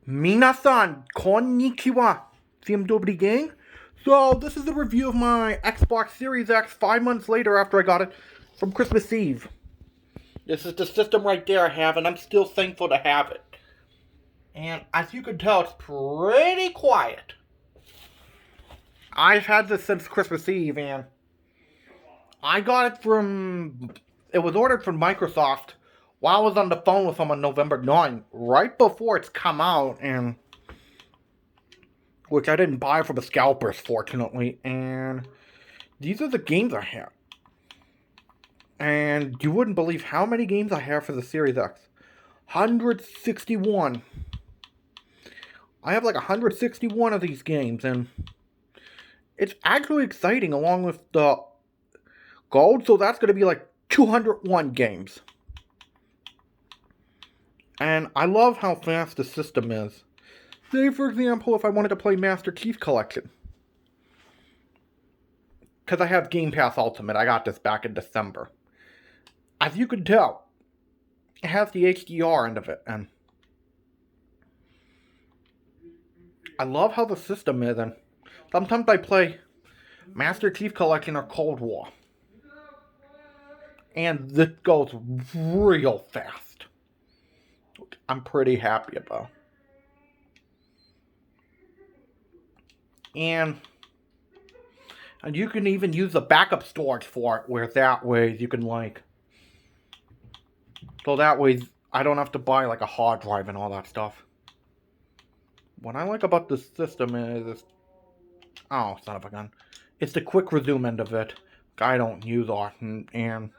Minasan, konnichiwa, CMW gang. So, this is a review of my Xbox Series X 5 months later after I got it from Christmas Eve. This is the system right there I have, and I'm still thankful to have it. And as you can tell, it's pretty quiet. I've had this since Christmas Eve, and I got it from... It was ordered from Microsoft while I was on the phone with them on November 9th, right before it's come out, and... Which I didn't buy from the scalpers, fortunately, and... These are the games I have. And you wouldn't believe how many games I have for the Series X. 161. I have like 161 of these games, and... It's actually exciting along with the gold, so that's going to be like 201 games. And I love how fast the system is. Say, for example, if I wanted to play Master Chief Collection. Because I have Game Pass Ultimate. I got this back in December. As you can tell, it has the HDR end of it. And I love how the system is. And sometimes I play Master Chief Collection or Cold War. And this goes real fast. I'm pretty happy about. And you can even use the backup storage for it, where that way you can like... So that way I don't have to buy like a hard drive and all that stuff. What I like about this system is... Oh, son of a gun. It's the quick resume end of it. I don't use often, and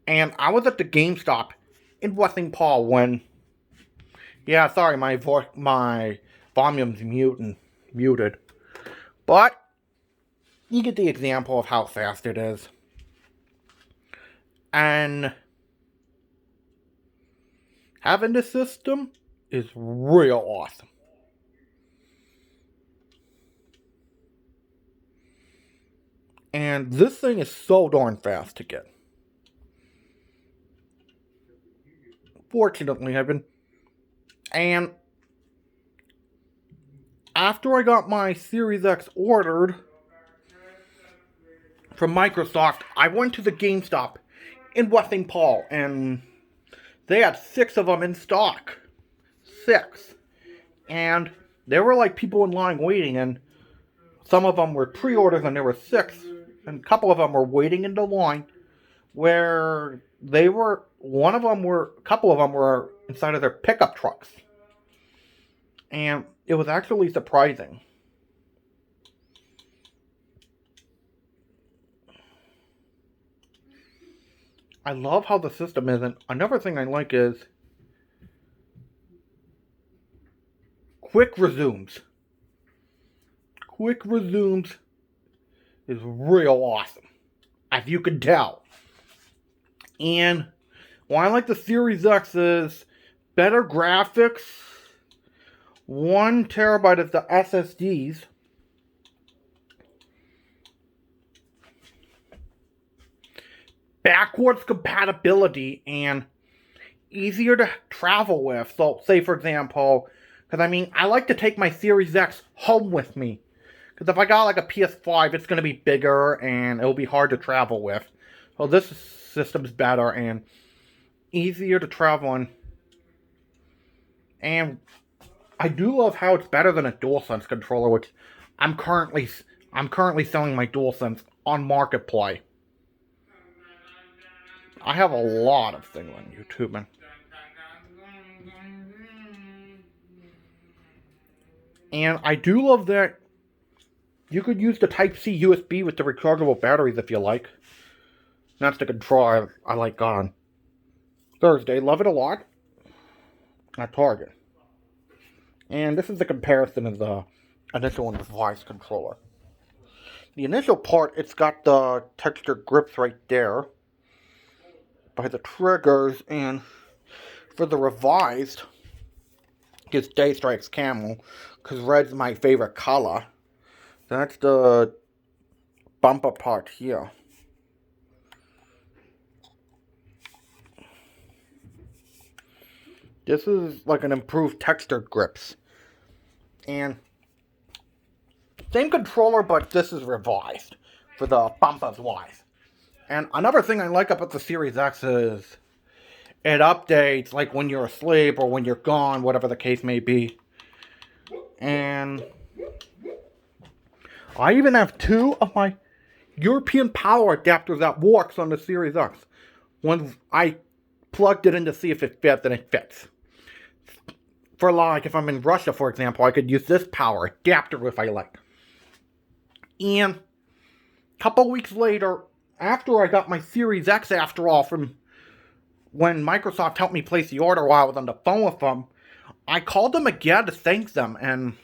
I was at the GameStop in Westing Paul when... Yeah, sorry, my volume's muted. But you get the example of how fast it is. And having this system is real awesome. And this thing is so darn fast to get. Fortunately, and after I got my Series X ordered from Microsoft, I went to the GameStop in Westing Paul, and they had 6 of them in stock. 6. And there were like people in line waiting, and some of them were pre-orders, and there were 6. And a couple of them were waiting in the line where they were, a couple of them were inside of their pickup trucks. And it was actually surprising. I love how the system is, and another thing I like is quick resumes. Quick resumes is real awesome, as you can tell. And why I like the Series X is better graphics, 1 terabyte of the SSDs, backwards compatibility, and easier to travel with. So, say for example, because I like to take my Series X home with me. Because if I got like a PS5, it's going to be bigger and it'll be hard to travel with. So this system's better and easier to travel on. And I do love how it's better than a DualSense controller, which I'm currently selling my DualSense on Marketplace. I have a lot of things on YouTube, and I do love that you could use the Type-C USB with the rechargeable batteries if you like. That's the controller I like on Thursday. Love it a lot at Target. And this is the comparison of the initial and device controller. The initial part, it's got the textured grips right there by the triggers, and for the revised, it's Day Strikes Camel, because red's my favorite color. That's the bumper part here. This is like an improved textured grips. And same controller, but this is revised for the bumpers wise. And another thing I like about the Series X is it updates like when you're asleep or when you're gone, whatever the case may be. And I even have 2 of my European power adapters that works on the Series X. When I plugged it in to see if it fits, and it fits. For like, if I'm in Russia, for example, I could use this power adapter if I like. And a couple weeks later, after I got my Series X, after all, from when Microsoft helped me place the order while I was on the phone with them, I called them again to thank them, and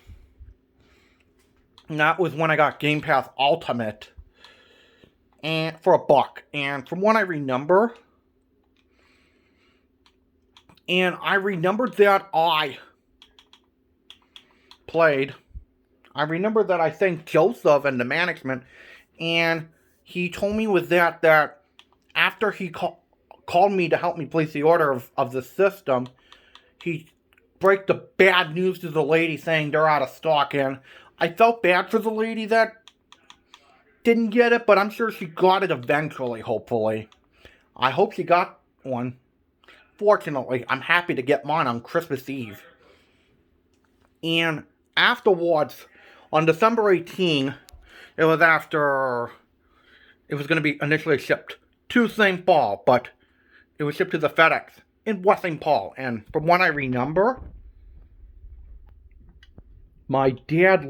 that was when I got Game Pass Ultimate and for $1. And from what I remember, I remembered that I thanked Joseph and the management, and he told me with that after he called me to help me place the order of the system, he break the bad news to the lady saying they're out of stock. And I felt bad for the lady that didn't get it, but I'm sure she got it eventually, hopefully. I hope she got one. Fortunately, I'm happy to get mine on Christmas Eve. And afterwards, on December 18, it was going to be initially shipped to St. Paul, but it was shipped to the FedEx in West St. Paul. And from what I remember, my dad,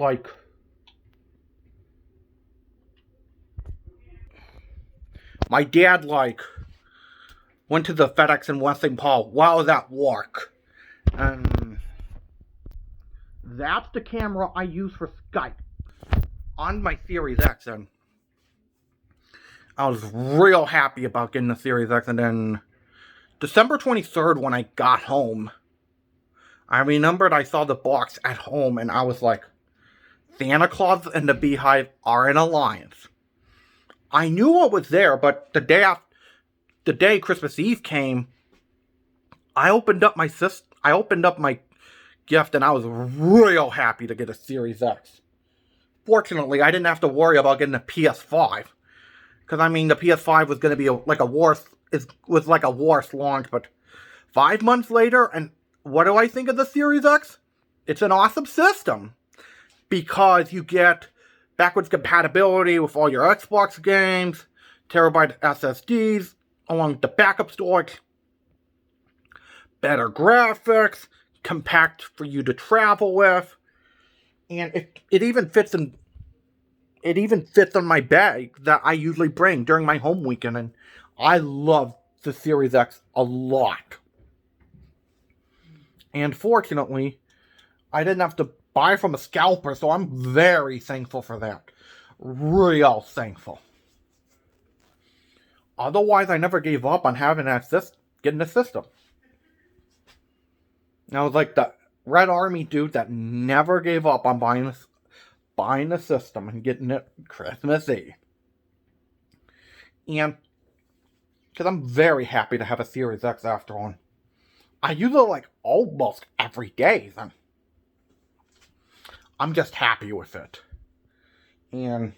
went to the FedEx in West St. Paul while I was at work. And that's the camera I use for Skype on my Series X. And I was real happy about getting the Series X. And then December 23rd, when I got home, I remembered I saw the box at home, and I was like, Santa Claus and the Beehive are in alliance. I knew what was there, but the day Christmas Eve came, I opened up my gift, and I was real happy to get a Series X. Fortunately, I didn't have to worry about getting a PS5, because I mean the PS5 was going to be like a worse launch. But 5 months later, and what do I think of the Series X? It's an awesome system, because you get backwards compatibility with all your Xbox games, terabyte SSDs, along with the backup storage, better graphics, compact for you to travel with, and it even fits on my bag that I usually bring during my home weekend, and I love the Series X a lot. And fortunately, I didn't have to buy from a scalper, so I'm very thankful for that. Real thankful. Otherwise, I never gave up on getting a system. And I was like the Red Army dude that never gave up on buying a system and getting it Christmas Eve. And because I'm very happy to have a Series X after all. I use it like almost every day. I'm just happy with it. And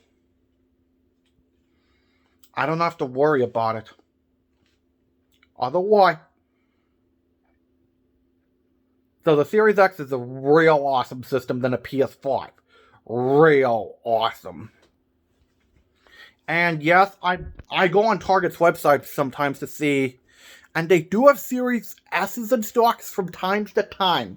I don't have to worry about it. Otherwise. So the Series X is a real awesome system than a PS5. Real awesome. And yes, I go on Target's website sometimes to see, and they do have Series S's in stocks from time to time.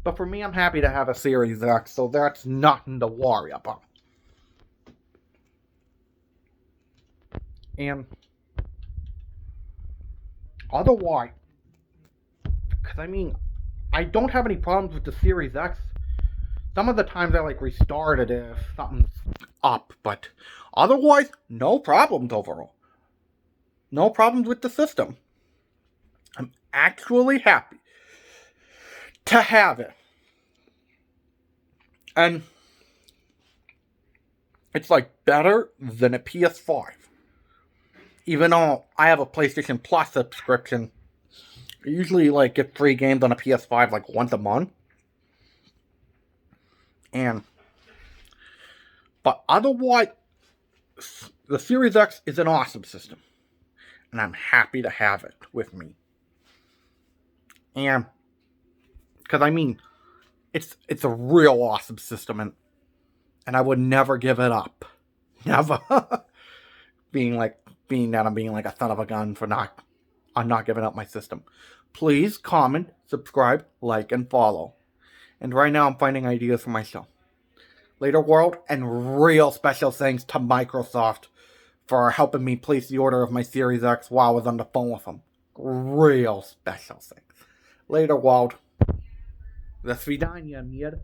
But for me, I'm happy to have a Series X, so that's nothing to worry about. And otherwise, because I mean, I don't have any problems with the Series X. Some of the times I restart it if something's up, but otherwise, no problems overall. No problems with the system. I'm actually happy to have it. And it's better than a PS5. Even though I have a PlayStation Plus subscription I usually like get free games on a PS5 like once a month. But otherwise, the Series X is an awesome system. And I'm happy to have it with me. And, because I mean, it's a real awesome system, and I would never give it up. Never. being that I'm being like a son of a gun for not giving up my system. Please comment, subscribe, like, and follow. And right now I'm finding ideas for myself. Later world, and real special thanks to Microsoft for helping me place the order of my Series X while I was on the phone with them. Real special thanks. Later world. До свидания, мир.